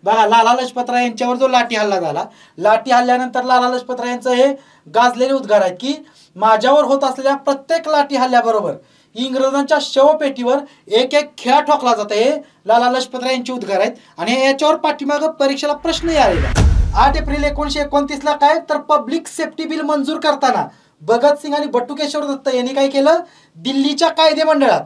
बघा लाला लजपतराय यांच्यावर जो लाठी हल्ला झाला, लाठी हल्ल्यानंतर लाला लजपतराय यांचं हे गाजलेले उद्गार आहेत की माझ्यावर होत असलेल्या प्रत्येक लाठी हल्ल्याबरोबर इंग्रजांच्या शवपेटीवर एक एक खेळा ठोकला जातो, हे लाला लजपतराय यांचे उद्गार आहेत. आणि याच्यावर पाठीमागं परीक्षेला प्रश्नही आलेला. 8 एप्रिल 1929 काय तर पब्लिक सेफ्टी बिल मंजूर करताना भगतसिंग आणि बटुकेश्वर दत्त यांनी काय केलं, दिल्लीच्या कायदेमंडळात,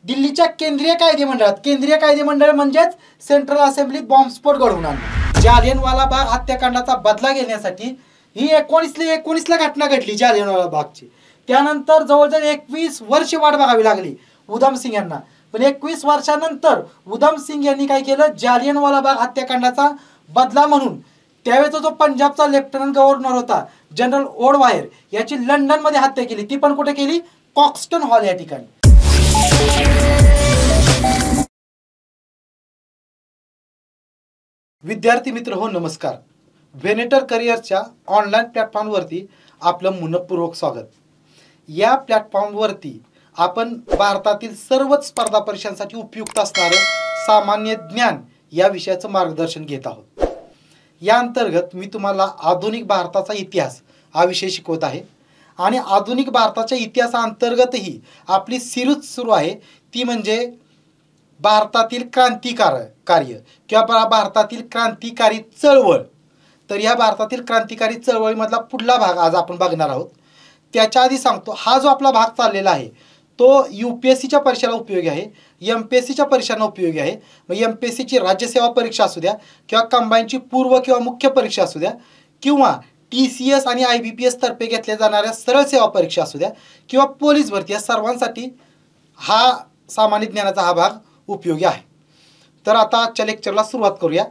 दिल्लीच्या केंद्रीय कायदेमंडळात, केंद्रीय कायदेमंडळ म्हणजेच सेंट्रल असेंब्लीत बॉम्बस्फोट घडवून आणला. जालियनवाला बाग हत्याकांडाचा बदला घेण्यासाठी ही 1919ला घटना घडली जालियनवाला बागची. त्यानंतर जवळजवळ 21 वर्ष वाट बघावी लागली उधम सिंग यांना. पण 21 वर्षानंतर उधम सिंग यांनी काय केलं, जालियनवाला बाग हत्याकांडाचा बदला म्हणून त्यावेळेचा जो पंजाबचा लेफ्टनंट गव्हर्नर होता जनरल ओडवायर याची लंडनमध्ये हत्या केली. ती पण कुठे केली, कॉक्स्टन हॉल या ठिकाणी. विद्यार्थी मित्र हो, नमस्कार. व्हेनेटर करिअरच्या ऑनलाईन प्लॅटफॉर्मवरती आपलं मनपूर्वक स्वागत. या प्लॅटफॉर्मवरती आपण भारतातील सर्वच स्पर्धा परीक्षांसाठी उपयुक्त असणारं सामान्य ज्ञान या विषयाचं मार्गदर्शन घेत आहोत. या अंतर्गत मी तुम्हाला आधुनिक भारताचा इतिहास हा विषय शिकवत आहे. आणि आधुनिक भारताच्या इतिहासाअंतर्गतही आपली सिरीज सुरू आहे, ती म्हणजे भारतातील कार्य किंवा भारतातील क्रांतिकारी चळवळ. तर या भारतातील क्रांतिकारी चळवळीमधला पुढला भाग आज आपण बघणार आहोत. त्याच्या आधी सांगतो, हा जो आपला भाग चाललेला आहे तो UPSCच्या परीक्षेला उपयोगी आहे, MPSCच्या परीक्षांना उपयोगी आहे. मग MPSCची राज्यसेवा परीक्षा असू द्या किंवा कंबाईनची पूर्व किंवा मुख्य परीक्षा असू द्या किंवा TCS आणि IBPS तर्फे घेतल्या जाणाऱ्या सरळ सेवा परीक्षा असू द्या किंवा पोलीस भरती, या सर्वांसाठी हा सामान्य ज्ञानाचा हा भाग उपयोगी आहे. तर आता आजच्या लेक्चरला सुरुवात करूया.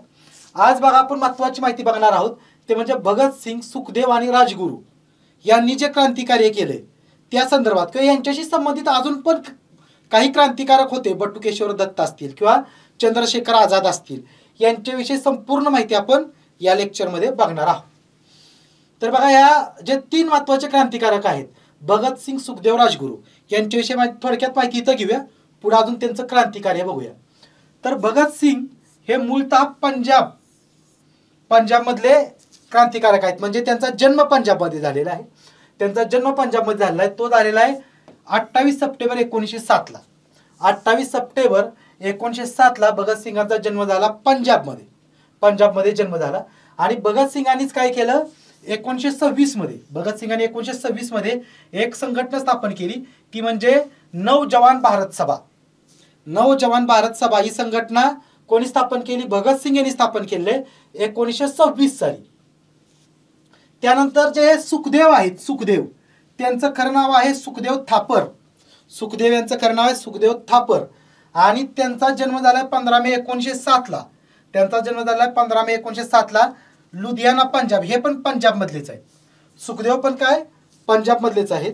आज बघा आपण महत्त्वाची माहिती बघणार आहोत, ते म्हणजे भगतसिंग, सुखदेव आणि राजगुरू यांनी जे क्रांतिकार्य केले त्या संदर्भात किंवा यांच्याशी संबंधित अजून पण काही क्रांतिकारक होते, बटुकेश्वर दत्त असतील किंवा चंद्रशेखर आझाद असतील, यांच्याविषयी संपूर्ण माहिती आपण या लेक्चरमध्ये बघणार आहोत. तर बघा, या जे 3 महत्त्वाचे क्रांतिकारक आहेत भगतसिंग, सुखदेव, राजगुरू, यांच्याविषयी थोडक्यात माहिती इथं घेऊया, पुढे अजून त्यांचं क्रांतिकार्य बघूया. तर भगतसिंग हे मूळतः पंजाबमधले क्रांतिकारक आहेत. म्हणजे त्यांचा जन्म पंजाबमध्ये झालेला आहे. त्यांचा जन्म पंजाबमध्ये झालेला आहे. तो झालेला आहे 28 सप्टेंबर 1907ला. 28 सप्टेंबर 1907ला भगतसिंगांचा जन्म झाला पंजाबमध्ये जन्म झाला. आणि भगतसिंगांनीच काय केलं, 1926 मध्ये भगतसिंगांनी 1926 मध्ये एक संघटना स्थापन केली, ती म्हणजे नवजवान भारत सभा. नवजवान भारत सभा ही संघटना कोणी स्थापन केली, भगतसिंग यांनी स्थापन केले 1926 साली. त्यानंतर जे सुखदेव आहेत, सुखदेव त्यांचं खरं नाव आहे सुखदेव थापर. सुखदेव यांचं खरं नाव आहे सुखदेव थापर. आणि त्यांचा जन्म झाला 15 मे 1907ला. त्यांचा जन्म झाला 15 मे 1907ला लुधियाना, पंजाब. हे पण पंजाबमधलेच आहेत. सुखदेव पण काय पंजाबमधलेच आहेत.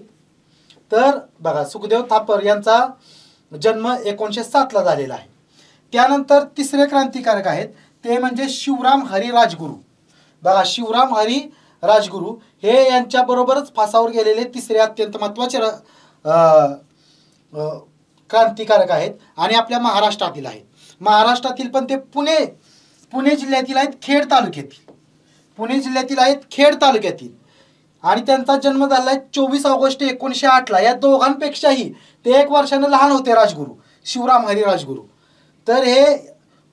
तर बघा, सुखदेव थापर यांचा जन्म 1907ला झालेला आहे. त्यानंतर तिसरे क्रांतिकारक आहेत ते म्हणजे शिवराम हरी राजगुरू. बघा, शिवराम हरी राजगुरू हे यांच्याबरोबरच फासावर गेलेले तिसरे अत्यंत महत्त्वाचे क्रांतिकारक आहेत आणि आपल्या महाराष्ट्रातील आहेत. महाराष्ट्रातील पण ते पुणे जिल्ह्यातील आहेत, खेड तालुक्यातील. पुणे जिल्ह्यातील आहेत, खेड तालुक्यातील. आणि त्यांचा जन्म झाला आहे 24 ऑगस्ट 1908ला. या दोघांपेक्षाही ते 1 वर्षाने लहान होते राजगुरू, शिवराम हरी राजगुरू. तर हे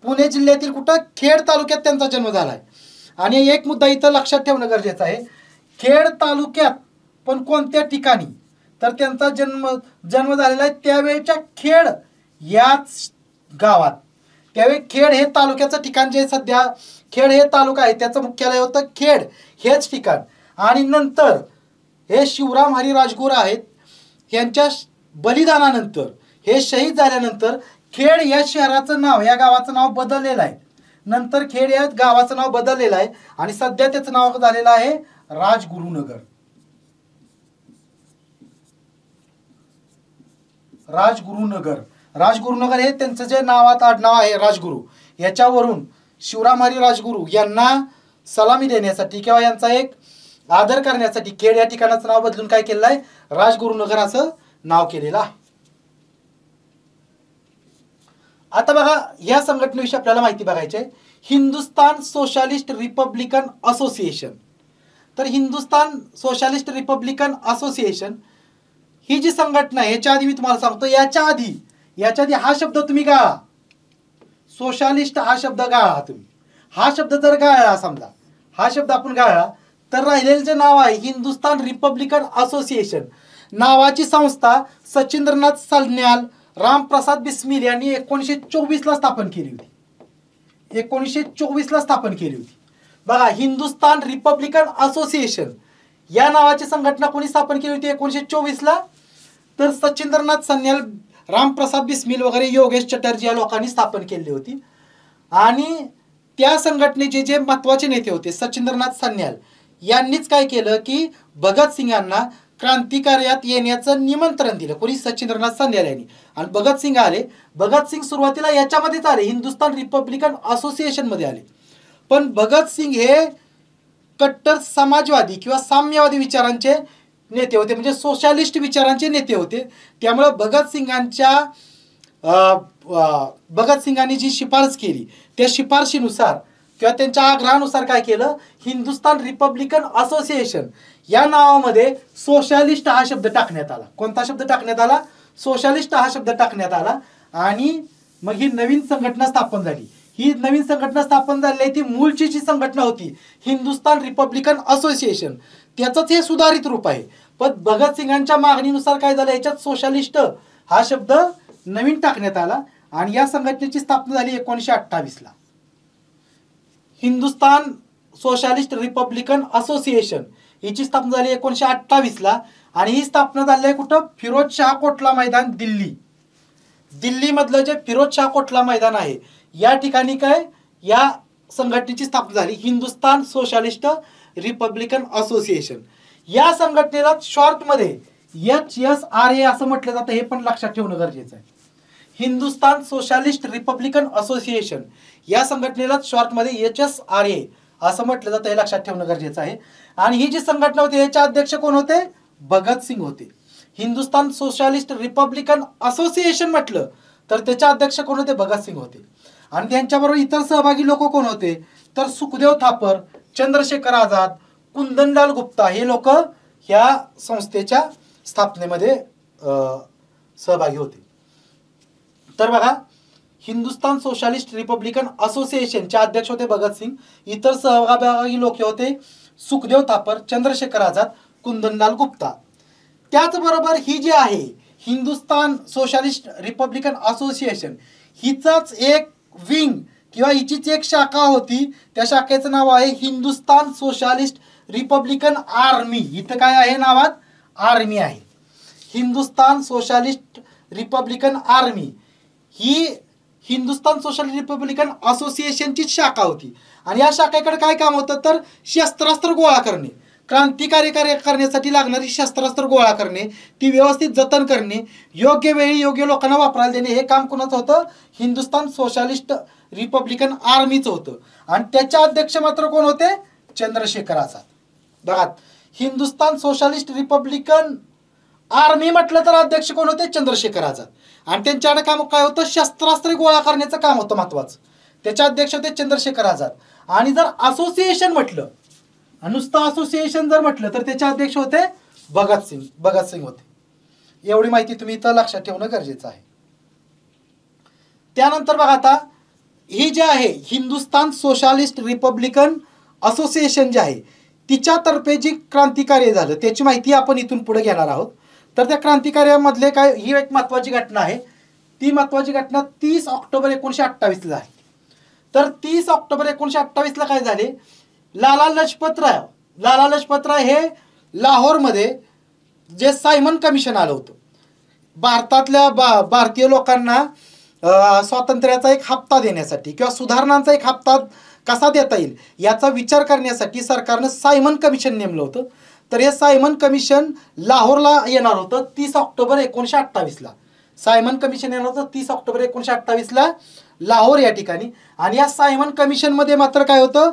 पुणे जिल्ह्यातील कुठं, खेड तालुक्यात त्यांचा जन्म झाला आहे. आणि एक मुद्दा इथं लक्षात ठेवणं गरजेचं आहे, खेड तालुक्यात पण कोणत्या ठिकाणी, तर त्यांचा जन्म झालेला आहे त्यावेळेच्या खेड याच गावात. त्यावेळी खेड हे तालुक्याचं ठिकाण, जे सध्या खेड हे तालुका आहे त्याचं मुख्यालय होतं खेड हेच ठिकाण. आणि नंतर हे शिवराम हरी राजगुरू आहेत, यांच्या बलिदानानंतर, हे शहीद झाल्यानंतर खेड या शहराचं नाव, या गावाचं नाव बदललेलं आहे. नंतर खेड या गावाचं नाव बदललेलं आहे आणि सध्या त्याचं नाव झालेलं आहे राजगुरुनगर. राजगुरुनगर हे त्यांचं जे नावात आडनाव आहे राजगुरू, याच्यावरून शिवराम हरी राजगुरू यांना सलामी देण्यासाठी किंवा यांचा एक आदर करण्यासाठी खेड या ठिकाणाचं नाव बदलून काय केलेलं आहे, राजगुरुनगर असं नाव केलेलं आहे. आता बघा, या संघटनेविषयी आपल्याला माहिती बघायची आहे. Hindustan socialist Republican association. तर हिंदुस्तान सोशलिस्ट रिपब्लिकन असोसिएशन ही जी संघटना आहे, याच्या आधी मी तुम्हाला सांगतो, याच्या आधी हा शब्द तुम्ही गाळा, सोशलिस्ट हा शब्द गाळा तुम्ही. हा शब्द जर गाळला, समजा हा शब्द आपण गाळला, तर राहिलेलं जे नाव आहे हिंदुस्तान रिपब्लिकन असोसिएशन नावाची संस्था सचिंद्रनाथ सान्याल, रामप्रसाद बिस्मिल यांनी 1924 ला स्थापन केली होती. 1924 ला स्थापन केली होती. बघा, हिंदुस्तान रिपब्लिकन असोसिएशन या नावाची संघटना कोणी स्थापन केली होती 1924 ला? तर सचिंद्रनाथ सान्याल, रामप्रसाद बिस्मिल वगैरे, योगेश चटर्जी या लोकांनी स्थापन केली होती. आणि त्या संघटनेचे जे महत्वाचे नेते होते सचिंद्रनाथ सान्याल यांनीच काय केलं की भगतसिंग यांना क्रांतिकार्यात येण्याचं निमंत्रण दिलं. कोणी? सचिंद्रनाथ सान्याल यांनी. आणि भगतसिंग आले. भगतसिंग सुरुवातीला याच्यामध्येच आले, हिंदुस्तान रिपब्लिकन असोसिएशन मध्ये आले. पण भगतसिंग हे कट्टर समाजवादी किंवा साम्यवादी विचारांचे नेते होते, म्हणजे सोशलिस्ट विचारांचे नेते होते. त्यामुळे भगतसिंगांनी जी शिफारस केली त्या शिफारशीनुसार किंवा त्यांच्या आग्रहानुसार काय केलं, हिंदुस्तान रिपब्लिकन असोसिएशन या नावामध्ये सोशलिस्ट हा शब्द टाकण्यात आला. कोणता शब्द टाकण्यात आला? सोशलिस्ट हा शब्द टाकण्यात आला. आणि मग ही नवीन संघटना स्थापन झाली. ही नवीन संघटना स्थापन झाली आहे ती मूळची जी संघटना होती हिंदुस्तान रिपब्लिकन असोसिएशन, त्याचंच हे सुधारित रूप आहे. पण भगतसिंगांच्या मागणीनुसार काय झालं, याच्यात सोशलिस्ट हा शब्द नवीन टाकण्यात आला. आणि या संघटनेची स्थापना झाली 1928 ला. हिंदुस्तान सोशलिस्ट रिपब्लिकन असोसिएशन हिची स्थापना झाली 1928 ला. आणि ही स्थापना झाली आहे कुठं? फिरोजशाह कोटला मैदान, दिल्ली मधलं जे फिरोजशाह कोटला मैदान आहे या ठिकाणी काय या संघटनेची स्थापना झाली, हिंदुस्तान सोशलिस्ट रिपब्लिकन असोसिएशन. या संघटनेला शॉर्ट मध्ये HSRA असं म्हटलं जातं, हे पण लक्षात ठेवणं गरजेचं आहे. हिंदुस्तान सोशलिस्ट रिपब्लिकन असोसिएशन या संघटनेला शॉर्ट मध्ये HSRA असं म्हटलं जातं, हे लक्षात ठेवणं गरजेचं आहे. आणि ही जी संघटना होती याचे अध्यक्ष कोण होते? भगतसिंग होते. हिंदुस्तान सोशलिस्ट रिपब्लिकन असोसिएशन म्हटलं तर त्याचे अध्यक्ष कोण होते? भगतसिंग होते. आणि त्यांच्याबरोबर इतर सहभागी लोक कोण होते? तर सुखदेव थापर, चंद्रशेखर आझाद, कुंदनलाल गुप्ता हे लोक ह्या संस्थेच्या स्थापनेमध्ये सहभागी होते. तर बघा, हिंदुस्तान सोशलिस्ट रिपब्लिकन असोसिएशनचे अध्यक्ष होते भगतसिंग. इतर सहभागी लोक होते सुखदेव थापर, चंद्रशेखर आझाद, कुंदनलाल गुप्ता. त्याचबरोबर ही जी आहे हिंदुस्तान सोशलिस्ट रिपब्लिकन असोसिएशन हिचाच एक विंग किंवा हिचीच एक शाखा होती. त्या शाखेचं नाव आहे हिंदुस्तान सोशलिस्ट रिपब्लिकन आर्मी. इथं काय आहे नावात? आर्मी आहे. हिंदुस्तान सोशलिस्ट रिपब्लिकन आर्मी ही हिंदुस्तान सोशलिस्ट रिपब्लिकन असोसिएशनची शाखा होती. आणि या शाखेकडे काय काम होतं तर शस्त्रास्त्र गोळा करणे, क्रांतिकारी कार्य करण्यासाठी लागणारी शस्त्रास्त्र गोळा करणे, ती व्यवस्थित जतन करणे, योग्य वेळी योग्य लोकांना वापरायला देणे, हे काम कोणाचं होतं? हिंदुस्तान सोशलिस्ट रिपब्लिकन आर्मीचं होतं. आणि त्याचे अध्यक्ष मात्र कोण होते? चंद्रशेखर आझाद. बघा, हिंदुस्तान सोशलिस्ट रिपब्लिकन आर्मी म्हटलं तर अध्यक्ष कोण होते? चंद्रशेखर आझाद. आणि त्यांच्याकडे काम काय होतं? शस्त्रास्त्र गोळा करण्याचं काम होतं महत्वाचं. त्याचे अध्यक्ष होते चंद्रशेखर आझाद. आणि जर असोसिएशन म्हटलं, नुसतं असोसिएशन जर म्हटलं तर त्याचे अध्यक्ष होते भगतसिंग होते. एवढी माहिती तुम्ही इथं लक्षात ठेवणं गरजेचं आहे. त्यानंतर बघा, आता ही जी आहे हिंदुस्तान सोशलिस्ट रिपब्लिकन असोसिएशन जे आहे तिच्यातर्फे जी क्रांतिकार्य झालं त्याची माहिती आपण इथून पुढे घेणार आहोत. तर त्या क्रांतिकार्यामधले काय, ही एक महत्वाची घटना आहे. ती महत्वाची घटना 30 ऑक्टोबर 1928 ला आहे. तर 30 ऑक्टोबर 1928 ला काय झाले? लाला लजपत राय हे लाहोरमध्ये जे सायमन कमिशन आलं होतं, भारतातल्या भारतीय लोकांना स्वातंत्र्याचा एक हप्ता देण्यासाठी किंवा सुधारणांचा एक हप्ता कसा देता येईल याचा विचार करण्यासाठी सरकारनं सायमन कमिशन नेमलं होतं. तर हे सायमन कमिशन लाहोरला येणार होतं 30 ऑक्टोबर 1928 ला. सायमन कमिशन येणार होतं 30 ऑक्टोबर 1928 ला लाहोर या ठिकाणी. आणि या सायमन कमिशन मध्ये मात्र काय होतं,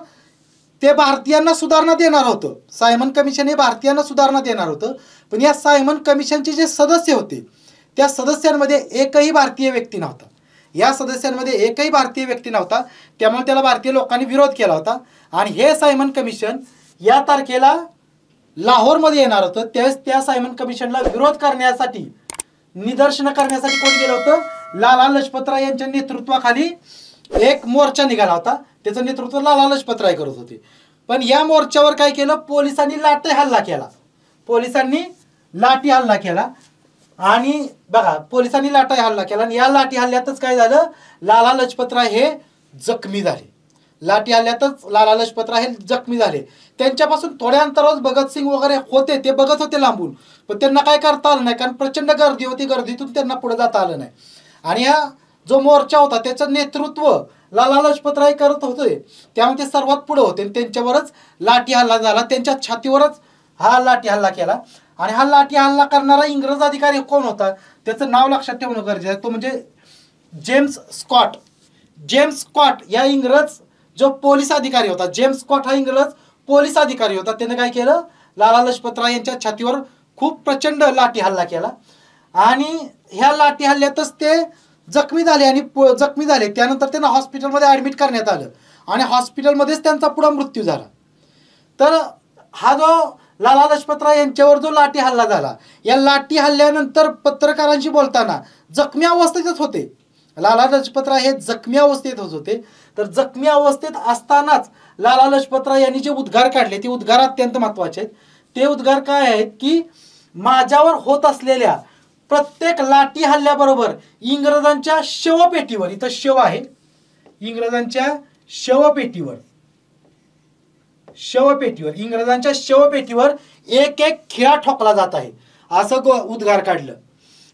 ते भारतीयांना सुधारणा देणार होतं. सायमन कमिशन हे भारतीयांना सुधारणा देणार होतं. पण या सायमन कमिशनचे जे सदस्य होते त्या सदस्यांमध्ये एकही भारतीय व्यक्ती नव्हता. या सदस्यांमध्ये एकही भारतीय व्यक्ती नव्हता, त्यामुळे त्याला भारतीय लोकांनी विरोध केला होता. आणि हे सायमन कमिशन या तारखेला लाहोरमध्ये येणार होतं. त्यावेळेस त्या सायमन कमिशनला विरोध करण्यासाठी, निदर्शनं करण्यासाठी कोण गेलं होतं? लाला लजपतराय यांच्या नेतृत्वाखाली एक मोर्चा निघाला होता. त्याचं नेतृत्व लाला लजपतराय करत होते. पण या मोर्चावर काय केलं? पोलिसांनी लाठी हल्ला केला. पोलिसांनी लाठी हल्ला केला आणि बघा, पोलिसांनी लाठी हल्ला केला आणि या लाठी हल्ल्यातच काय झालं? लाला लजपतराय हे जखमी झाले. लाठी हल्ल्यातच लाला लजपतराय हे जखमी झाले. त्यांच्यापासून थोड्या अंतरावर भगतसिंग वगैरे होते, ते बघत होते लांबून, पण त्यांना काय करता आलं नाही, कारण प्रचंड गर्दी होती. गर्दीतून त्यांना पुढे जाता आलं नाही. आणि हा जो मोर्चा होता त्याचं नेतृत्व लाला लजपतराय करत होते, त्यामुळे ते सर्वात पुढे होते. त्यांच्यावरच लाठी हल्ला झाला. त्यांच्या छातीवरच हा लाठी हल्ला केला. आणि हा लाठी हल्ला करणारा इंग्रज अधिकारी कोण होता? त्याचं नाव लक्षात ठेवणं गरजेचं आहे. तो म्हणजे जेम्स स्कॉट. जेम्स स्कॉट या इंग्रज जो पोलीस अधिकारी होता, जेम्स स्कॉट हा इंग्रज पोलीस अधिकारी होता. त्याने काय केलं? लाला लजपतराय यांच्या छातीवर खूप प्रचंड लाठी हल्ला केला आणि ह्या लाठी हल्ल्यातच ते जखमी झाले. आणि जखमी झाले त्यानंतर त्यांना हॉस्पिटलमध्ये ॲडमिट करण्यात आलं आणि हॉस्पिटलमध्येच त्यांचा पुढे मृत्यू झाला. तर हा जो लाला लजपतराय यांच्यावर जो लाठी हल्ला झाला, या लाठी हल्ल्यानंतर पत्रकारांशी बोलताना जखमी अवस्थेतच होते. लाला लजपतराय हे जखमी अवस्थेत होते. तर जखमी अवस्थेत असतानाच लाला लजपतराय यांनी जे उद्गार काढले ते उद्गार अत्यंत महत्त्वाचे आहेत. ते उद्गार काय आहेत की माझ्यावर होत असलेल्या प्रत्येक लाठी हल्ल्याबरोबर इंग्रजांच्या शवपेटीवर, इथं शव आहे, इंग्रजांच्या शवपेटीवर इंग्रजांच्या शवपेटीवर एक एक खिळा ठोकला जात आहे, असं उद्गार काढलं.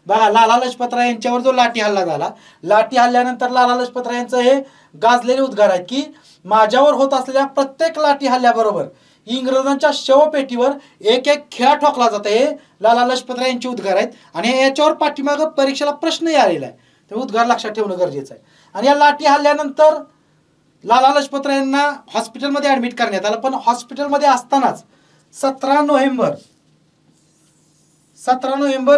बघा, लाला लजपतराय यांच्यावर जो लाठी हल्ला झाला, लाठी हल्ल्यानंतर लाला लजपतराय यांचं हे गाजलेले उद्गार आहेत की माझ्यावर होत असलेल्या प्रत्येक लाठी हल्ल्याबरोबर इंग्रजांच्या शवपेटीवर एक एक खिळा ठोकला जात आहे. हे लाला लजपतराय यांचे उद्गार आहेत आणि याच्यावर पाठीमागं परीक्षेला प्रश्नही आलेला आहे. ते उद्गार लक्षात ठेवणं गरजेचं आहे. आणि या लाठी हल्ल्यानंतर लाला लजपतराय यांना हॉस्पिटलमध्ये ॲडमिट करण्यात आलं. पण हॉस्पिटलमध्ये असतानाच 17 नोव्हेंबर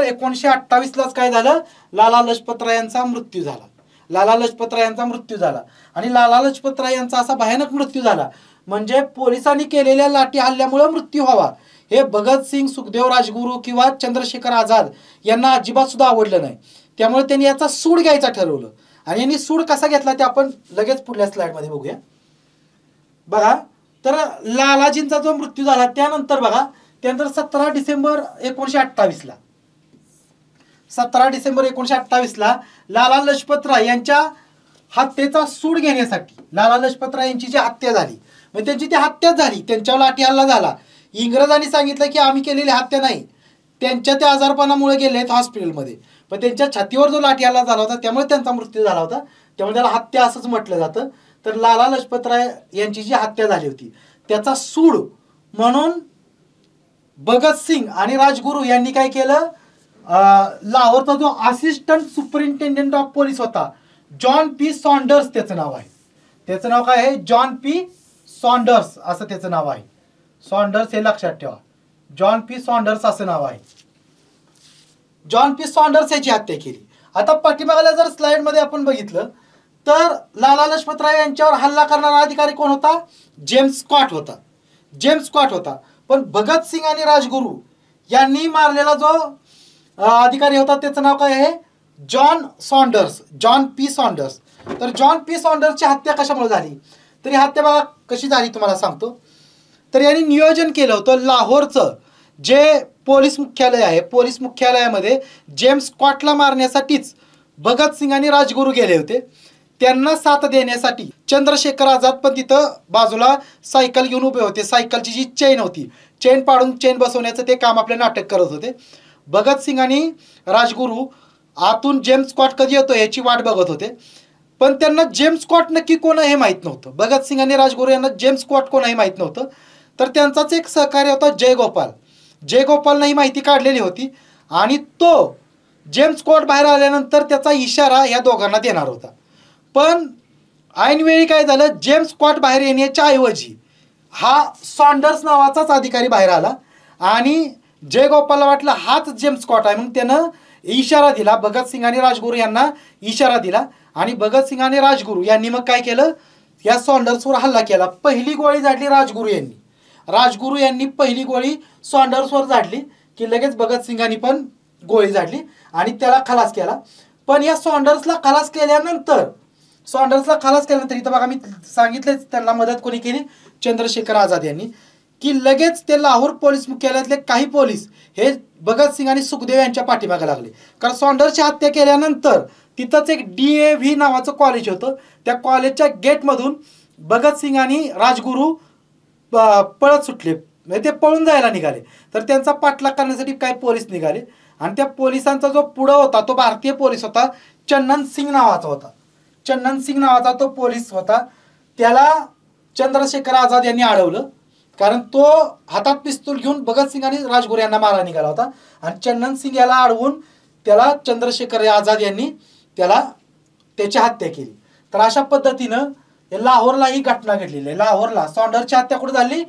1928लाच काय झालं? लाला लजपतराय यांचा मृत्यू झाला. लाला लजपतराय यांचा मृत्यू झाला. आणि लाला लजपतराय यांचा असा भयानक मृत्यू झाला म्हणजे पोलिसांनी केलेल्या लाठी हल्ल्यामुळे मृत्यू व्हावा हे भगतसिंग, सुखदेव, राजगुरू किंवा चंद्रशेखर आझाद यांना अजिबात सुद्धा आवडलं नाही. त्यामुळे त्यांनी याचा सूड घ्यायचा ठरवलं. आणि यांनी सूड कसा घेतला ते आपण लगेच पुढल्या स्लाइडमध्ये बघूया. बघा, तर लालाजींचा जो मृत्यू झाला त्यानंतर बघा, त्यानंतर 17 डिसेंबर 1928ला लाला लजपतराय यांच्या हत्येचा सूड घेण्यासाठी, लाला लजपतराय यांची जी हत्या झाली, म्हणजे त्यांची ती हत्या झाली, त्यांच्यावर लाठी हल्ला झाला. इंग्रजांनी सांगितलं की आम्ही केलेली हत्या नाही, त्यांच्या त्या आजारपणामुळे गेले आहेत हॉस्पिटलमध्ये, पण त्यांच्या छातीवर जो लाठी हल्ला झाला होता त्यामुळे त्यांचा मृत्यू झाला होता. त्यामुळे त्याला हत्या असंच म्हटलं जातं. तर लाला लजपतराय यांची जी हत्या झाली होती त्याचा सूड म्हणून भगतसिंग आणि राजगुरू यांनी काय केलं? लाहोरचा जो असिस्टंट सुपरिंटेंडेंट ऑफ पोलीस होता, जॉन पी सॉन्डर्स त्याचं नाव आहे. त्याचं नाव काय आहे? जॉन पी सॉन्डर्स असं त्याचं नाव आहे. सॉन्डर्स हे लक्षात ठेवा, जॉन पी सॉन्डर्स असं नाव आहे. जॉन पी सॉन्डर्स याची हत्या केली. आता पाठीमागल्या जर स्लाइडमध्ये आपण बघितलं तर लाला लजपतराय यांच्यावर हल्ला करणारा अधिकारी कोण होता? जेम्स स्कॉट होता. पण भगतसिंग आणि राजगुरू यांनी मारलेला जो अधिकारी होता त्याचं नाव काय आहे? John P Saunders. तर जॉन पी सॉन्डर्सची हत्या कशामुळे झाली? तर ही हत्या बघा कशी झाली तुम्हाला सांगतो. तर यांनी नियोजन केलं होतं लाहोरचं जे पोलीस मुख्यालय आहे, पोलीस मुख्यालयामध्ये जेम्स स्कॉटला मारण्यासाठीच भगतसिंग आणि राजगुरू गेले होते. त्यांना साथ देण्यासाठी चंद्रशेखर आझाद पण तिथं बाजूला सायकल घेऊन उभे होते. सायकलची जी चेन होती, चेन पाडून चेन बसवण्याचं ते काम आपले नाटक करत होते. भगतसिंग आणि राजगुरू आतून जेम्स स्कॉट कधी येतो याची वाट बघत होते. पण त्यांना जेम्स स्कॉट नक्की कोण हे माहीत नव्हतं. भगतसिंग आणि राजगुरू यांना जेम्स स्कॉट कोण हे माहीत नव्हतं. तर त्यांचाच एक सहकारी होता जयगोपालनं ही माहिती काढलेली होती आणि तो जेम्स स्कॉट बाहेर आल्यानंतर त्याचा इशारा या दोघांना देणार होता. पण ऐनवेळी काय झालं, जेम्स स्कॉट बाहेर येण्याच्या ऐवजी हा सॉन्डर्स नावाचाच अधिकारी बाहेर आला आणि जयगोपालला वाटलं हाच जेम्स स्कॉट आहे, मग त्यानं इशारा दिला, भगतसिंग आणि राजगुरू यांना इशारा दिला आणि भगतसिंग आणि राजगुरू यांनी मग काय केलं, या सॉन्डर्सवर हल्ला केला. पहिली गोळी झाडली राजगुरू यांनी पहिली गोळी सॉन्डर्सवर झाडली की लगेच भगतसिंगांनी पण गोळी झाडली आणि त्याला खलास केला. पण या सॉन्डर्सला खलास केल्यानंतर इथं बघा मी सांगितलेच त्यांना मदत कोणी केली, चंद्रशेखर आझाद यांनी, की लगेच ते लाहोर पोलीस मुख्यालयातले काही पोलीस हे भगतसिंग आणि सुखदेव यांच्या पाठीमागे लागले. कारण सॉन्डर्सची हत्या केल्यानंतर तिथंच एक DAV नावाचं कॉलेज होतं, त्या कॉलेजच्या गेटमधून भगतसिंग आणि राजगुरू पळत सुटले, म्हणजे ते पळून जायला निघाले. तर त्यांचा पाठलाग करण्यासाठी काही पोलीस निघाले आणि त्या पोलिसांचा जो पुढं होता तो भारतीय पोलीस होता, चन्नन सिंग नावाचा तो पोलीस होता. त्याला चंद्रशेखर आझाद यांनी अडवलं, कारण तो हातात पिस्तूल घेऊन भगतसिंग आणि राजगुरू यांना मारायला निघाला होता आणि चन्नन सिंग याला अडवून त्याला चंद्रशेखर आझाद यांनी त्याची हत्या केली. तर अशा पद्धतीनं लाहोरला ही घटना घडलेली आहे. लाहोरला सॉन्डरची हत्या कुठे झाली,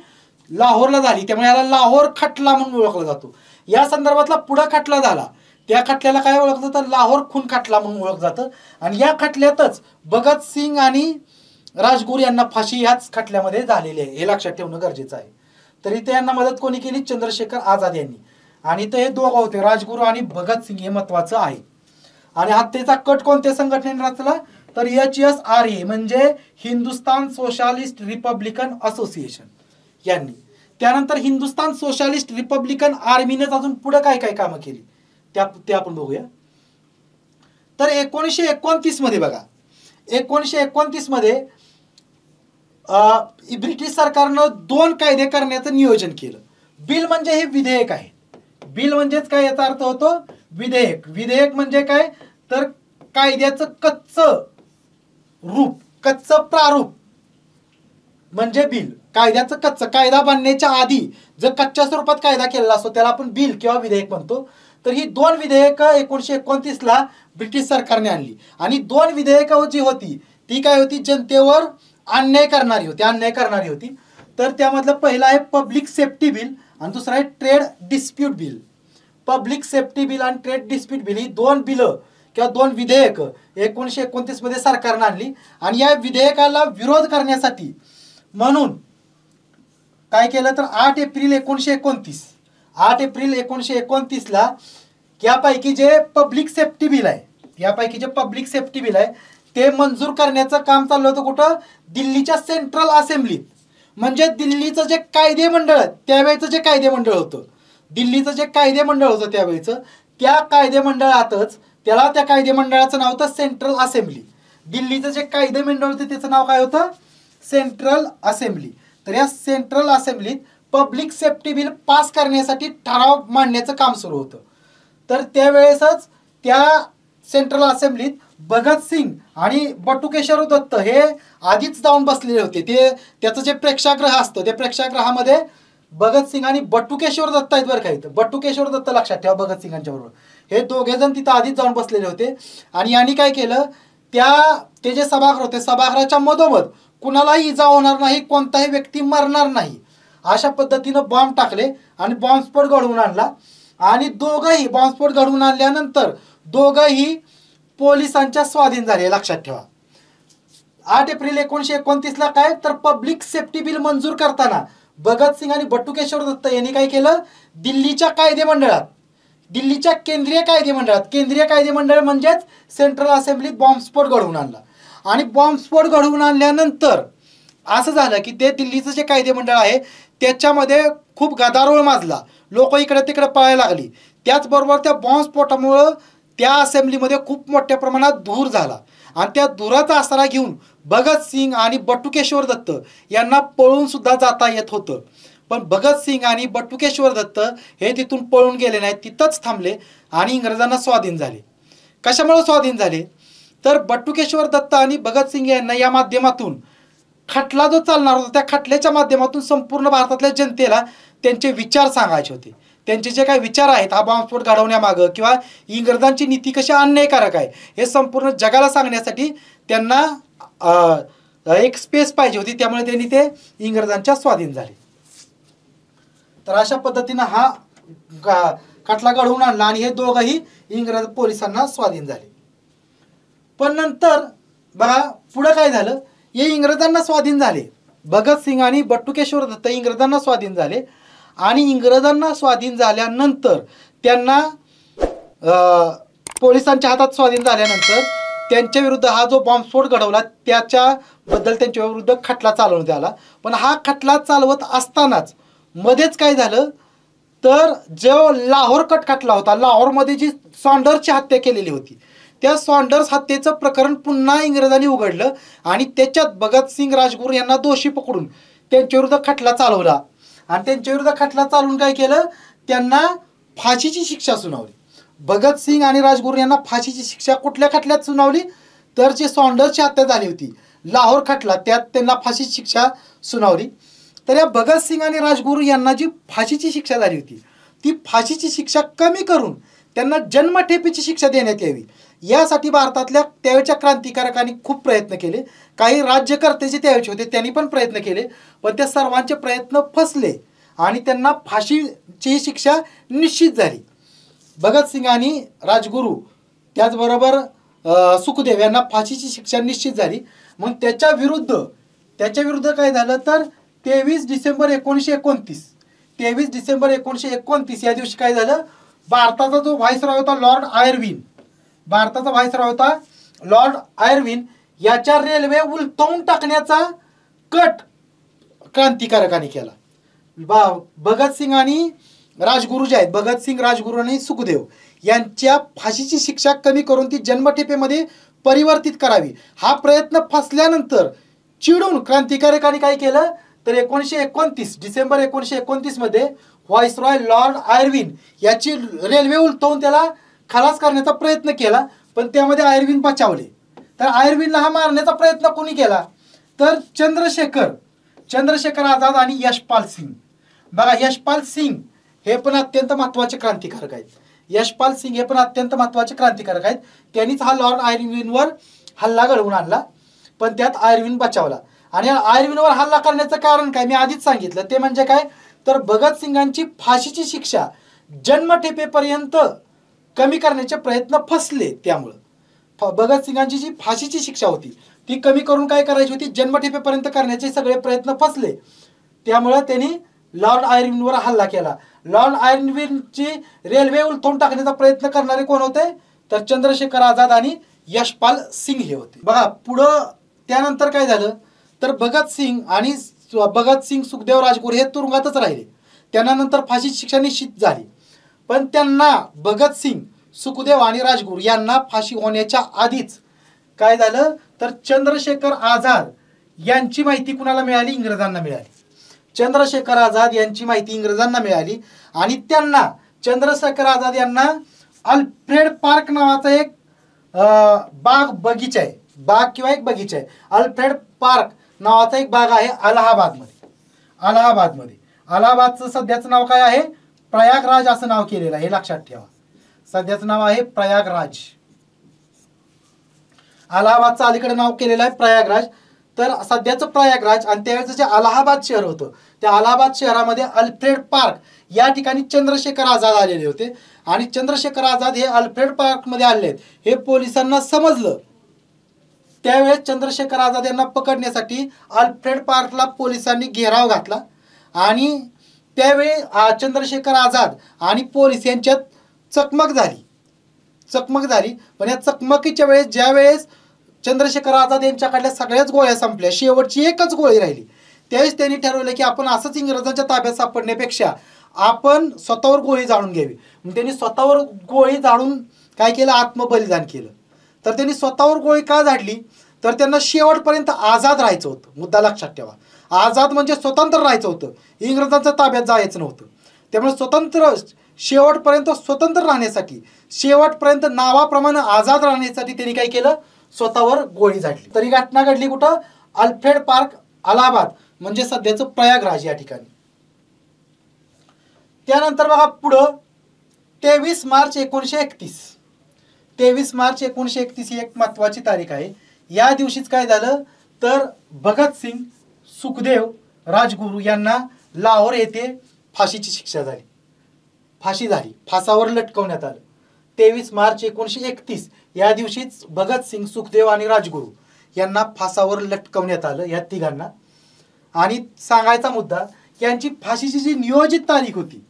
लाहोरला झाली. त्यामुळे याला लाहोर खटला म्हणून ओळखला जातो. या संदर्भातला पुढं खटला झाला, त्या खटल्याला काय ओळखलं तर लाहोर खून खटला म्हणून ओळखलं जातं. आणि या खटल्यातच भगतसिंग आणि राजगुरू यांना फाशी याच खटल्यामध्ये झालेली आहे, हे लक्षात ठेवणं गरजेचं आहे. तर इथे यांना मदत कोणी केली, चंद्रशेखर आझाद यांनी. आणि इथे हे दोघं होते, राजगुरू आणि भगतसिंग, हे महत्वाचं आहे. आणि हत्येचा कट कोणत्या संघटनेने रचला तर HSRA म्हणजे हिंदुस्तान सोशालिस्ट रिपब्लिकन असोसिएशन यांनी. त्यानंतर हिंदुस्तान सोशालिस्ट रिपब्लिकन आर्मीनेच अजून पुढे काय काय कामं केली ते आपण बघूया. तर 1929 मध्ये बघा, 1929 मध्ये ब्रिटिश सरकारनं 2 कायदे करण्याचं नियोजन केलं. बिल म्हणजे हे विधेयक आहे. बिल म्हणजेच काय, याचा अर्थ होतो विधेयक. विधेयक म्हणजे काय तर कायद्याचं कच्चं प्रारूप म्हणजे बिल. कायद्याचं कच्चं, कायदा बनण्याच्या आधी जर कच्च्या स्वरूपात कायदा केलेला असतो त्याला आपण बिल किंवा विधेयक म्हणतो. तर ही 2 विधेयकं 1929 ला ब्रिटिश सरकारने आणली. आणि 2 विधेयकं जी होती ती काय होती, जनतेवर अन्याय करणारी होती. तर त्यामधलं पहिलं आहे पब्लिक सेफ्टी बिल आणि दुसरं आहे trade dispute bill. Public safety bill आणि ट्रेड डिस्प्यूट बिल ही 2 बिलं किंवा 2 विधेयकं 1929 मध्ये सरकारनं आणली. आणि या विधेयकाला विरोध करण्यासाठी म्हणून काय केलं तर 8 एप्रिल 1929 ला यापैकी जे पब्लिक सेफ्टी बिल आहे ते मंजूर करण्याचं काम चाललं होतं कुठं, दिल्लीच्या सेंट्रल असेंब्लीत. म्हणजे दिल्लीचं जे कायदेमंडळ त्यावेळेचं जे कायदेमंडळ होतं त्यावेळेचं, त्या कायदेमंडळातच त्या कायदेमंडळाचं नाव होतं सेंट्रल असेंब्ली. दिल्लीचं जे कायदेमंडळ होतं त्याचं नाव काय होतं, सेंट्रल असेंब्ली. तर या सेंट्रल असेंब्लीत पब्लिक सेफ्टी बिल पास करण्यासाठी ठराव मांडण्याचं काम सुरू होतं. तर त्यावेळेसच त्या सेंट्रल असेंब्लीत भगतसिंग आणि बटुकेश्वर दत्त हे आधीच जाऊन बसलेले होते. त्याचं जे प्रेक्षागृह असतं त्या प्रेक्षागृहामध्ये भगतसिंग आणि बटुकेश्वर दत्त आहेत बरं. काही बटुकेश्वर दत्त लक्षात ठेवा, भगतसिंगांच्या बरोबर हे दोघे जण तिथं आधीच जाऊन बसलेले होते. आणि यांनी काय केलं, ते जे सभागृह होते सभागृहाच्या मधोमध कुणालाही इजा होणार नाही, कोणताही व्यक्ती मरणार नाही अशा पद्धतीनं बॉम्ब टाकले आणि बॉम्बस्फोट घडवून आणला. आणि बॉम्बस्फोट घडवून आणल्यानंतर दोघंही पोलिसांच्या स्वाधीन झाले, लक्षात ठेवा. 8 एप्रिल 1929 ला काय तर पब्लिक सेफ्टी बिल मंजूर करताना भगतसिंग आणि बटुकेश्वर दत्त यांनी काय केलं, दिल्लीच्या केंद्रीय कायदेमंडळ म्हणजेच सेंट्रल असेंब्लीत बॉम्बस्फोट घडवून आणला. आणि बॉम्बस्फोट घडवून आणल्यानंतर असं झालं की ते दिल्लीचं जे कायदेमंडळ आहे त्याच्यामध्ये खूप गदारोळ माजला, लोक इकडे तिकडे पळायला लागली. त्याचबरोबर त्या बॉम्बस्फोटामुळं त्या असेंब्लीमध्ये खूप मोठ्या प्रमाणात धूर झाला. आणि त्या धुराचा आसरा घेऊन भगतसिंग आणि बटुकेश्वर दत्त यांना पळून सुद्धा जाता येत होतं. पण भगतसिंग आणि बटुकेश्वर दत्त हे तिथून पळून गेले नाहीत, तिथंच थांबले आणि इंग्रजांना स्वाधीन झाले. कशामुळे स्वाधीन झाले तर बटुकेश्वर दत्त आणि भगतसिंग यांना या माध्यमातून खटला जो चालणार होता त्या खटल्याच्या माध्यमातून संपूर्ण भारतातल्या जनतेला त्यांचे विचार सांगायचे होते. त्यांचे जे काही विचार आहेत हा बॉम्बस्फोट घडवण्यामागं किंवा इंग्रजांची नीती कशी अन्यायकारक आहे हे संपूर्ण जगाला सांगण्यासाठी त्यांना एक स्पेस पाहिजे होती. त्यामुळे त्यांनी ते इंग्रजांच्या स्वाधीन झाले. तर अशा पद्धतीनं हा खटला घडवून आणला आणि हे दोघंही इंग्रज पोलिसांना स्वाधीन झाले. पण नंतर बघा पुढं काय झालं, हे इंग्रजांना स्वाधीन झाले. भगतसिंग आणि बटुकेश्वर दत्त इंग्रजांना स्वाधीन झाले आणि इंग्रजांना स्वाधीन झाल्यानंतर त्यांना पोलिसांच्या हातात स्वाधीन झाल्यानंतर त्यांच्या विरुद्ध हा जो बॉम्बस्फोट घडवला त्याच्याबद्दल त्यांच्या विरुद्ध खटला चालवण्यात आला. पण हा खटला चालवत असतानाच मध्येच काय झालं, तर जो लाहोर कट खटला होता, लाहोरमध्ये जी सॉन्डर्सची हत्या केलेली होती, त्या सॉन्डर्स हत्येचं प्रकरण पुन्हा इंग्रजांनी उघडलं आणि त्याच्यात भगतसिंग राजगुरू यांना दोषी पकडून त्यांच्या विरुद्ध खटला चालवला. आणि त्यांच्या विरुद्ध खटला चालवून काय केलं, त्यांना फाशीची शिक्षा सुनावली. भगतसिंग आणि राजगुरू यांना फाशीची शिक्षा कुठल्या खटल्यात सुनावली, तर जे सॉन्डर्सची हत्या झाली होती लाहोर खटला, त्यात त्यांना फाशीची शिक्षा सुनावली. तर या भगतसिंग आणि राजगुरू यांना जी फाशीची शिक्षा झाली होती ती फाशीची शिक्षा कमी करून त्यांना जन्मठेपेची शिक्षा देण्यात यावी यासाठी भारतातल्या त्यावेळच्या क्रांतिकारकांनी खूप प्रयत्न केले. काही राज्यकर्ते जे त्यावेळचे होते त्यांनी पण प्रयत्न केले, पण त्या सर्वांचे प्रयत्न फसले आणि त्यांना फाशीची शिक्षा निश्चित झाली. भगतसिंग आणि राजगुरू त्याचबरोबर सुखदेव यांना फाशीची शिक्षा निश्चित झाली. मग त्याच्या विरुद्ध काय झालं, तर 23 डिसेंबर 1929 या दिवशी काय झालं, भारताचा जो व्हाईसरॉय होता लॉर्ड आयर्विन याच्या रेल्वे उलटवून टाकण्याचा कट क्रांतिकारकांनी केला. भगतसिंग आणि राजगुरू जे आहेत, भगतसिंग राजगुरू आणि सुखदेव यांच्या फाशीची शिक्षा कमी करून ती जन्मठेपेमध्ये परिवर्तित करावी हा प्रयत्न फसल्यानंतर चिडून क्रांतिकारकांनी काय केलं, तर डिसेंबर 1929 मध्ये व्हाईसरॉय लॉर्ड आयर्विन याची रेल्वे उलटवून त्याला खलास करण्याचा प्रयत्न केला, पण त्यामध्ये आयर्विन बचावले. तर आयर्विनला हा मारण्याचा प्रयत्न कोणी केला, तर चंद्रशेखर आझाद आणि यशपाल सिंग. बघा यशपाल सिंग हे पण अत्यंत महत्त्वाचे क्रांतिकारक आहेत. त्यांनीच हा लॉर्ड आयर्विनवर हल्ला घडवून आणला, पण त्यात आयर्विन बचावला. आणि आयर्विनवर हल्ला करण्याचं कारण काय मी आधीच सांगितलं, ते म्हणजे काय, तर भगतसिंगांची फाशीची शिक्षा जन्मठेपेपर्यंत कमी करण्याचे प्रयत्न फसले. त्यामुळं भगतसिंगांची जी फाशीची शिक्षा होती ती कमी करून काय करायची होती, जन्मठेपेपर्यंत करण्याचे सगळे प्रयत्न फसले. त्यामुळं त्यांनी लॉर्ड आयर्विनवर हल्ला केला. लॉर्ड आयर्विनची रेल्वे उलथवून टाकण्याचा प्रयत्न करणारे कोण होते, तर चंद्रशेखर आझाद आणि यशपाल सिंग हे होते. बघा पुढं त्यानंतर काय झालं, तर भगतसिंग सुखदेव राजगुरू हे तुरुंगातच राहिले. त्यांना नंतर फाशीची शिक्षा निश्चित झाली, पण त्यांना भगतसिंग सुखदेव आणि राजगुरू यांना फाशी होण्याच्या आधीच काय झालं, तर चंद्रशेखर आझाद यांची माहिती कुणाला मिळाली, इंग्रजांना मिळाली. चंद्रशेखर आझाद यांची माहिती इंग्रजांना मिळाली आणि त्यांना चंद्रशेखर आझाद यांना अल्फ्रेड पार्क नावाचा एक बगीचा आहे. अल्फ्रेड पार्क नावाचा एक बाग आहे अलाहाबादमध्ये. अलाहाबादचं सध्याचं नाव काय आहे, प्रयागराज असं नाव केलेलं आहे, हे लक्षात ठेवा. सध्याचं नाव आहे प्रयागराज. अलाहाबादचं अलीकडे नाव केलेलं आहे प्रयागराज. तर सध्याचं प्रयागराज आणि त्यावेळेचं जे अलाहाबाद शहर होतं त्या अलाहाबाद शहरामध्ये अल्फ्रेड पार्क या ठिकाणी चंद्रशेखर आझाद आलेले होते. आणि चंद्रशेखर आझाद हे अल्फ्रेड पार्कमध्ये आले आहेत हे पोलिसांना समजलं. त्यावेळेस चंद्रशेखर आझाद यांना पकडण्यासाठी अल्फ्रेड पार्कला पोलिसांनी घेराव घातला आणि त्यावेळी चंद्रशेखर आझाद आणि पोलीस यांच्यात चकमक झाली. पण या चकमकीच्या वेळेस ज्यावेळेस चंद्रशेखर आझाद यांच्याकडल्या सगळ्याच गोळ्या संपल्या, शेवटची एकच गोळी राहिली, त्यावेळेस त्यांनी ठरवलं की आपण असंच इंग्रजांच्या ताब्यात सापडण्यापेक्षा आपण स्वतःवर गोळी जाळून घ्यावी. त्यांनी स्वतःवर गोळी जाळून काय केलं, आत्मबलिदान केलं. तर त्यांनी स्वतःवर गोळी का झाडली, तर त्यांना शेवटपर्यंत आझाद राहायचं होतं. मुद्दा लक्षात ठेवा, आझाद म्हणजे स्वतंत्र राहायचं होतं, इंग्रजांच्या ताब्यात जायचं नव्हतं. त्यामुळे शेवटपर्यंत स्वतंत्र राहण्यासाठी, शेवटपर्यंत नावाप्रमाणे आझाद राहण्यासाठी त्यांनी काय केलं, स्वतःवर गोळी झाडली. तरी घटना घडली कुठं, अल्फ्रेड पार्क अलाहाबाद म्हणजे सध्याचं प्रयागराज या ठिकाणी. त्यानंतर बघा पुढं 23 मार्च 1931 ही एक महत्वाची तारीख आहे. या दिवशीच काय झालं, तर भगतसिंग सुखदेव राजगुरू यांना लाहोर येथे फाशीची शिक्षा झाली. फासावर लटकवण्यात आलं. 23 मार्च 1931 या दिवशीच भगतसिंग सुखदेव आणि राजगुरू यांना फासावर लटकवण्यात आलं, या तिघांना. आणि सांगायचा मुद्दा, यांची फाशीची जी नियोजित तारीख होती,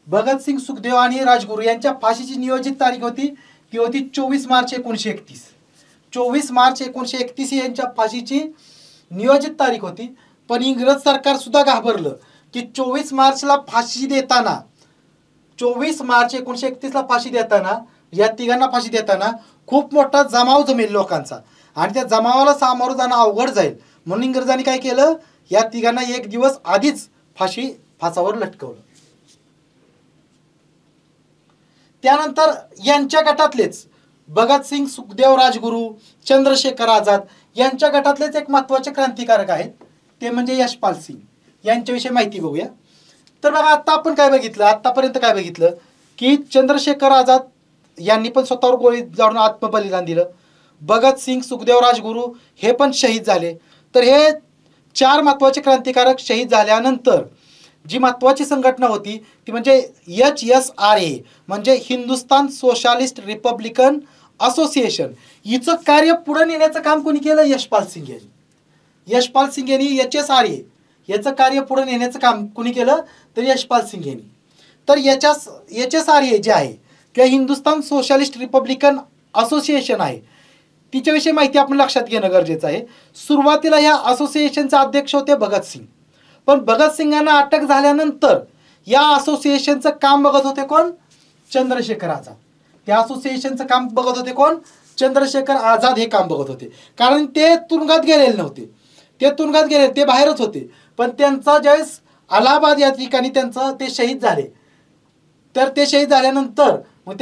भगतसिंग, सुखदेव आणि राजगुरू यांच्या फाशीची नियोजित तारीख होती ती होती 24 मार्च 1931. 24 मार्च 1931 यांच्या फाशीची नियोजित तारीख होती. पण इंग्रज सरकार सुद्धा घाबरलं की 24 मार्चला फाशी देताना, 24 मार्च 1931ला फाशी देताना, या तिघांना फाशी देताना खूप मोठा जमाव जमेल लोकांचा आणि त्या जमावाला सामोरं जाणं अवघड जाईल. म्हणून इंग्रजांनी काय केलं, या तिघांना एक दिवस आधीच फासावर लटकवलं. त्यानंतर यांच्या गटातलेच भगतसिंग, सुखदेव, राजगुरू, चंद्रशेखर आझाद यांच्या गटातलेच एक महत्त्वाचे क्रांतिकारक आहेत, ते म्हणजे यशपाल सिंग. यांच्याविषयी माहिती बघूया. तर बघा, आत्तापर्यंत काय बघितलं की चंद्रशेखर आझाद यांनी पण स्वतःवर गोळी झाडून आत्मबलिदान दिलं. भगतसिंग, सुखदेव, राजगुरू हे पण शहीद झाले. तर हे 4 महत्त्वाचे क्रांतिकारक शहीद झाल्यानंतर जी महत्त्वाची संघटना होती ती म्हणजे HSRA, म्हणजे हिंदुस्तान सोशालिस्ट रिपब्लिकन असोसिएशन. हिचं कार्य पुढे नेण्याचं काम कोणी केलं? यशपाल सिंग यांनी. यशपाल सिंग यांनी HSRA याचं कार्य पुढे नेण्याचं काम कोणी केलं? तर यशपाल सिंग यांनी. तर HSRA जे आहे किंवा हिंदुस्तान सोशालिस्ट रिपब्लिकन असोसिएशन आहे, तिच्याविषयी माहिती आपण लक्षात घेणं गरजेचं आहे. सुरुवातीला या असोसिएशनचे अध्यक्ष होते भगतसिंग. पण भगतसिंगांना अटक झाल्यानंतर या असोसिएशनचं काम बघत होते कोण? चंद्रशेखर आझाद. त्या असोसिएशनचं काम बघत होते कोण? चंद्रशेखर आझाद हे काम बघत होते. कारण ते तुरुंगात गेलेले नव्हते, ते बाहेरच होते. पण त्यांचा ज्यावेळेस अलाहाबाद या ठिकाणी ते शहीद झाले, तर ते शहीद झाल्यानंतर मग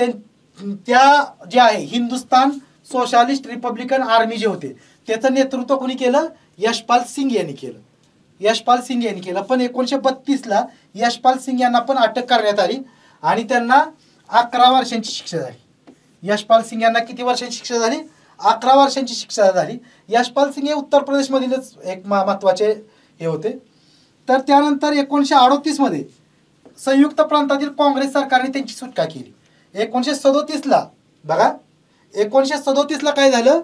त्या जे आहे हिंदुस्तान सोशालिस्ट रिपब्लिकन आर्मी जे होते त्याचं नेतृत्व कोणी केलं? यशपाल सिंग यांनी केलं. पण 1932ला यशपाल सिंग यांना पण अटक करण्यात आली आणि त्यांना 11 वर्षांची शिक्षा झाली. यशपाल सिंग यांना किती वर्षांची शिक्षा झाली? 11 वर्षांची शिक्षा झाली. यशपाल सिंग हे उत्तर प्रदेशमधीलच एक महत्त्वाचे हे होते. तर त्यानंतर 1938मध्ये संयुक्त प्रांतातील काँग्रेस सरकारने त्यांची सुटका केली. 1937ला बघा, 1937ला काय झालं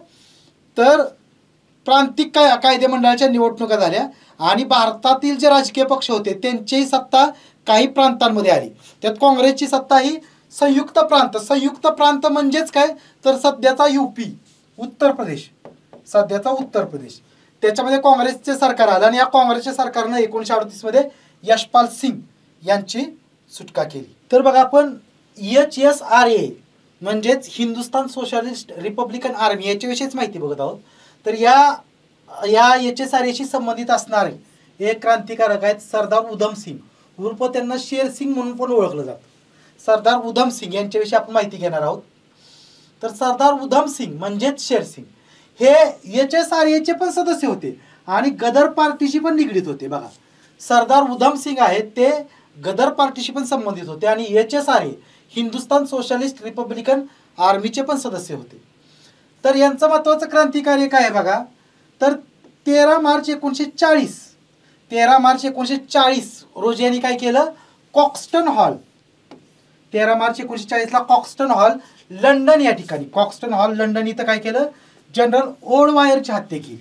तर प्रांतिक कायदे मंडळाच्या निवडणुका झाल्या आणि भारतातील जे राजकीय पक्ष होते त्यांची सत्ता काही प्रांतांमध्ये आली. त्यात काँग्रेसची सत्ता ही संयुक्त प्रांत म्हणजेच काय तर सध्याचा UP, उत्तर प्रदेश, त्याच्यामध्ये काँग्रेसचे सरकार आलं आणि या काँग्रेसच्या सरकारनं 1938मध्ये यशपाल सिंग यांची सुटका केली. तर बघा, आपण HSRA म्हणजेच हिंदुस्तान सोशालिस्ट रिपब्लिकन आर्मी याच्याविषयीच माहिती बघत आहोत. तर या HSRAशी संबंधित असणारे एक क्रांतिकारक आहेत सरदार उधम सिंग, उर्फ त्यांना शेर सिंग म्हणून पण ओळखलं जातं. सरदार उधम सिंग यांच्याविषयी आपण माहिती घेणार आहोत. तर सरदार उधम सिंग म्हणजेच शेर सिंग हे HSRAचे पण सदस्य होते आणि गदर पार्टीशी पण निगडीत होते. बघा, सरदार उधम सिंग आहेत ते गदर पार्टीशी पण संबंधित होते आणि HSRA हिंदुस्तान सोशालिस्ट रिपब्लिकन आर्मीचे पण सदस्य होते. तर यांचं महत्त्वाचं क्रांतिकार्य काय आहे बघा, तर 13 मार्च 1940 रोजी यांनी काय केलं? कॉक्स्टन हॉल, 13 मार्च 1940ला कॉक्स्टन हॉल लंडन या ठिकाणी, लंडन इथं काय केलं? जनरल ओडवायरची हत्या केली.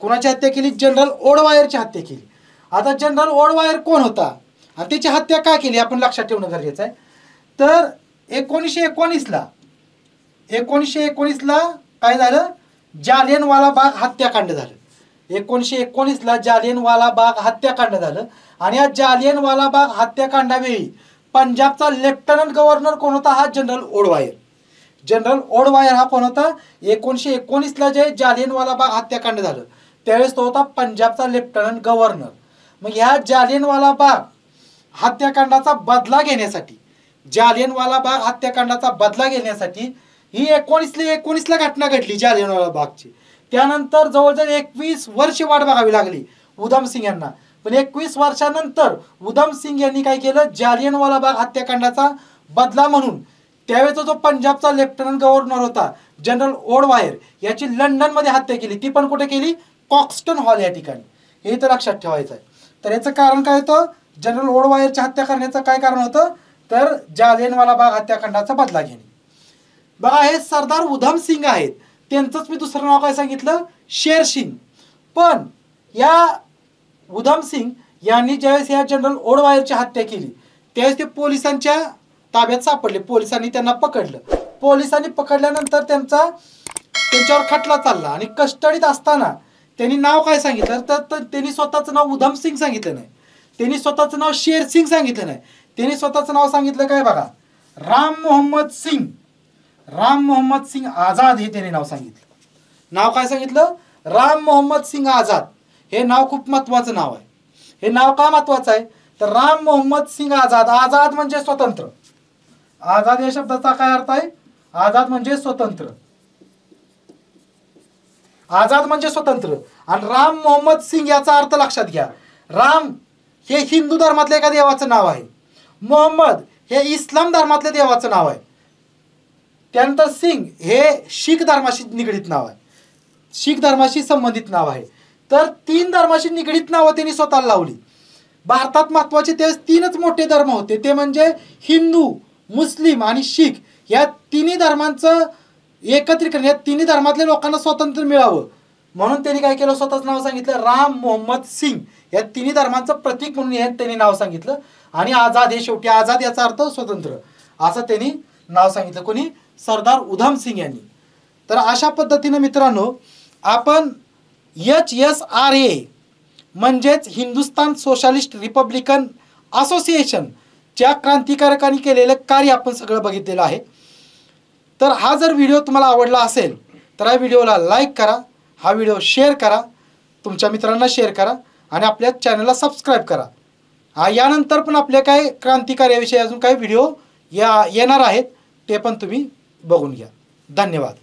कोणाची हत्या केली? जनरल ओडवायरची हत्या केली. आता जनरल ओडवायर कोण होता आणि त्याची हत्या का केली आपण लक्षात ठेवणं गरजेचं आहे. तर 1919ला काय झालं? जालियनवाला बाग हत्याकांड झालं. 1919ला जालियनवाला बाग हत्याकांड झालं आणि या जालियनवाला बाग हत्याकांडावेळी पंजाबचा लेफ्टनंट गव्हर्नर कोण होता? हा जनरल ओडवायर हा कोण होता? 1919ला जे जालियनवाला बाग हत्याकांड झालं त्यावेळेस तो होता पंजाबचा लेफ्टनंट गव्हर्नर. मग ह्या जालियनवाला बाग हत्याकांडाचा बदला घेण्यासाठी ही 1919ला घटना घडली जालियनवाला बागची. त्यानंतर जवळजवळ 21 वर्ष वाट बघावी लागली उधम सिंग यांना. पण 21 वर्षानंतर उधम सिंग यांनी काय केलं? जालियनवाला बाग हत्याकांडाचा बदला म्हणून त्यावेळेचा जो पंजाबचा लेफ्टनंट गव्हर्नर होता जनरल ओडवायर याची लंडनमध्ये हत्या केली. ती पण कुठे केली? कॉक्स्टन हॉल या ठिकाणी. हे तर लक्षात ठेवायचं आहे. तर याचं कारण काय होतं? जनरल ओडवायरची हत्या करण्याचं काय कारण होतं? तर जालियनवाला बाग हत्याकांडाचा बदला घेणे. बघा, हे सरदार उधम सिंग आहेत त्यांचंच मी दुसरं नाव काय सांगितलं, शेरसिंग. पण या उधम सिंग यांनी ज्यावेळेस या जनरल ओडवायरची हत्या केली त्यावेळेस ते पोलिसांच्या ताब्यात सापडले. पोलिसांनी त्यांना पकडलं. पोलिसांनी पकडल्यानंतर त्यांच्यावर खटला चालला आणि कस्टडीत असताना त्यांनी नाव काय सांगितलं तर त्यांनी स्वतःचं नाव उधम सिंग सांगितलं नाही, त्यांनी स्वतःचं नाव शेरसिंग सांगितलं नाही, त्यांनी स्वतःचं नाव सांगितलं काय बघा, राम मोहम्मद सिंग. राम मोहम्मद सिंग आझाद हे त्यांनी नाव सांगितलं. नाव काय सांगितलं, राम मोहम्मद सिंग आझाद. हे नाव खूप महत्वाचं नाव आहे. हे नाव का महत्वाचं आहे तर राम मोहम्मद सिंग आझाद. आझाद म्हणजे स्वतंत्र. आझाद या शब्दाचा काय अर्थ आहे, आझाद म्हणजे स्वतंत्र. आझाद म्हणजे स्वतंत्र. आणि राम मोहम्मद सिंग याचा अर्थ लक्षात घ्या. राम हे हिंदू धर्मातल्या एका देवाचं नाव आहे, मोहम्मद हे इस्लाम धर्मातल्या देवाचं नाव आहे, त्यानंतर सिंग हे शीख धर्माशी निगडीत नाव आहे, शीख धर्माशी संबंधित नाव आहे. तर 3 धर्माशी निगडीत नावं त्यांनी स्वतःला लावली. भारतात महत्त्वाचे त्यावेळेस 3च मोठे धर्म होते, ते म्हणजे हिंदू, मुस्लिम आणि शीख. या तिन्ही धर्मांचं एकत्रीकरण, या तिन्ही धर्मातल्या लोकांना स्वातंत्र्य मिळावं म्हणून त्यांनी काय केलं, स्वतःचं नाव सांगितलं राम मोहम्मद सिंग. या तिन्ही धर्मांचं प्रतीक म्हणून हे त्यांनी नाव सांगितलं. आणि आझाद हे शेवटी, आझाद याचा अर्थ स्वतंत्र, असं त्यांनी नाव सांगितलं. कोणी, सरदार उधम सिंग यांनी. तर अशा पद्धतीने मित्रांनो आपण HSRA म्हणजेच हिंदुस्तान सोशलिस्ट रिपब्लिकन असोसिएशनच्या क्रांतिकारकांनी केलेलं कार्य आपण सगळं बघितलेलं आहे. तर हा जर व्हिडिओ तुम्हाला आवडला असेल तर या व्हिडिओला लाईक करा, हा व्हिडिओ शेअर करा, तुमच्या मित्रांना शेअर करा आणि आपल्या चॅनलला सबस्क्राईब करा. यानंतर पण आपल्या काय क्रांतिकार्याविषयी अजून काही व्हिडिओ येणार आहेत, ते पण तुम्ही बघून घ्या. धन्यवाद.